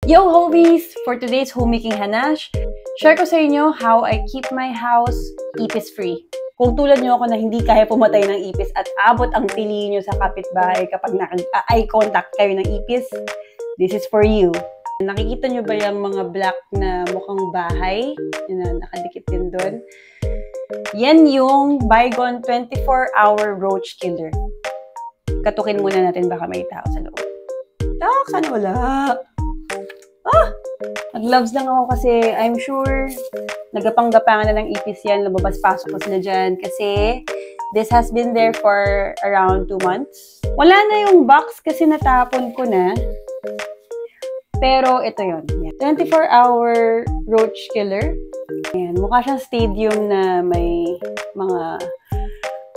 Yo homies! For today's homemaking hanash, share ko sa inyo how I keep my house ipis-free. Kung tulad nyo ako na hindi kaya pumatay ng ipis at abot ang pili nyo sa kapitbahay kapag eye contact kayo ng ipis, this is for you. Nakikita nyo ba yung mga black na mukhang bahay? Yun na, nakadikit din doon. Yan yung Baygon 24-hour roach killer. Katukin muna natin baka may tao sa loob. Sana wala. Nag-gloves lang ako kasi I'm sure nagapang-gapangan na ng ipis yan, lumabas-pasok ko sila dyan kasi this has been there for around 2 months. Wala na yung box kasi natapon ko na. Pero ito yun. 24-hour roach killer. Ayan, mukha siyang stadium na may mga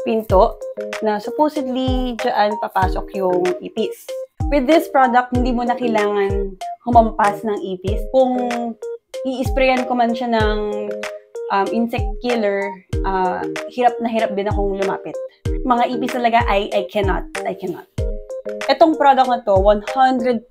pinto na supposedly dyan papasok yung ipis. With this product, hindi mo na kailangan humampas ng ipis. Kung i-sprayan ko man siya ng insect killer, hirap na hirap din akong lumapit. Mga ipis talaga, I cannot. Etong product na to, 100%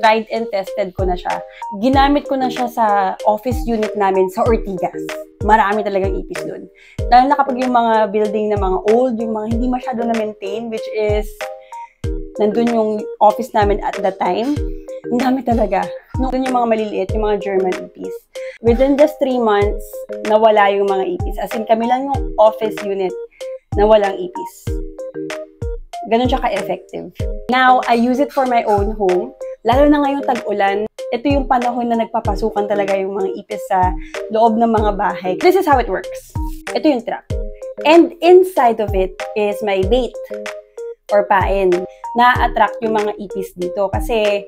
tried and tested ko na siya. Ginamit ko na siya sa office unit namin sa Ortigas. Marami talagang ipis dun. Dahil na kapag yung mga building na mga old, yung mga hindi masyado na-maintain, which is nandun yung office namin at that time, ang dami talaga. Nandun yung mga maliliit, yung mga German ipis. Within just 3 months, nawala yung mga ipis. As in, kami lang yung office unit na walang ipis. Ganun siya ka-effective. Now, I use it for my own home. Lalo na ngayong tag-ulan, ito yung panahon na nagpapasukan talaga yung mga ipis sa loob ng mga bahay. This is how it works. Ito yung trap. And inside of it is my bait or pain. Na-attract yung mga ipis dito kasi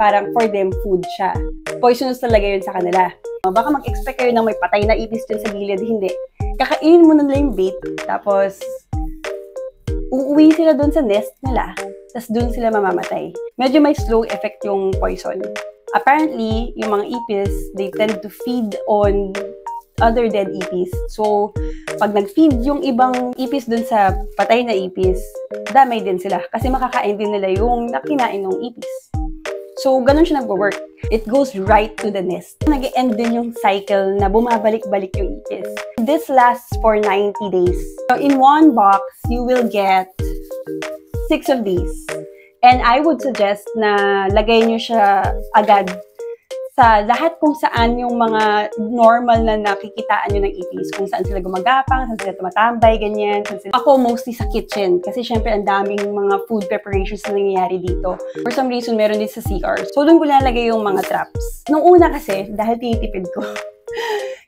parang for them food siya. Poisonous talaga yun sa kanila. Baka mag-expect kayo na may patay na ipis dun sa gilid. Hindi. Kakainin mo na nila yung bait, tapos uuwi sila dun sa nest nila, tapos dun sila mamamatay. Medyo may slow effect yung poison. Apparently, yung mga ipis, they tend to feed on other dead ipis. So, pag nag-feed yung ibang ipis dun sa patay na ipis, damay din sila. Kasi makakain din nila yung nakinain ng ipis. So, ganun siya nag-work. It goes right to the nest. Nag-end din yung cycle na bumabalik-balik yung ipis. This lasts for 90 days. So, in one box, you will get 6 of these. And I would suggest na lagay nyo siya agad sa lahat kung saan yung mga normal na nakikitaan nyo ng ipis. Kung saan sila gumagapang, saan sila tumatambay, ganyan. Ako mostly sa kitchen kasi syempre ang daming mga food preparations na nangyayari dito. For some reason, meron din sa CR. So, doon ko nalagay yung mga traps. Nung una kasi, dahil tinitipid ko,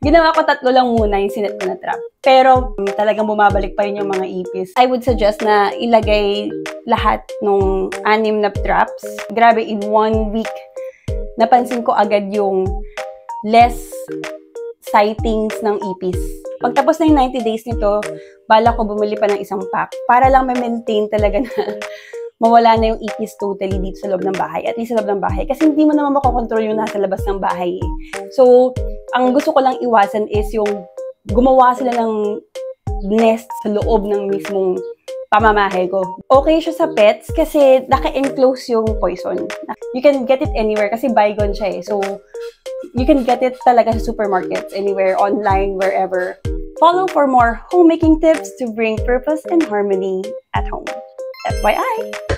ginawa ko 3 lang muna yung sinet ko na trap. Pero talagang bumabalik pa yun yung mga ipis. I would suggest na ilagay lahat nung 6 na traps. Grabe, in 1 week, napansin ko agad yung less sightings ng ipis. Pagtapos na yung 90 days nito, bala ko bumili pa ng isang pack para lang ma-maintain talaga na mawala na yung ipis totally dito sa loob ng bahay. At least sa loob ng bahay. Kasi hindi mo naman makokontrol yung nasa labas ng bahay. So, ang gusto ko lang iwasan is yung gumawa sila ng nest sa loob ng mismong pamamahay ko. Okay siya sa pets kasi naka-enclose yung poison. You can get it anywhere kasi Baygon siya eh. So, you can get it talaga sa supermarkets, anywhere, online, wherever. Follow for more homemaking tips to bring purpose and harmony at home. FYI!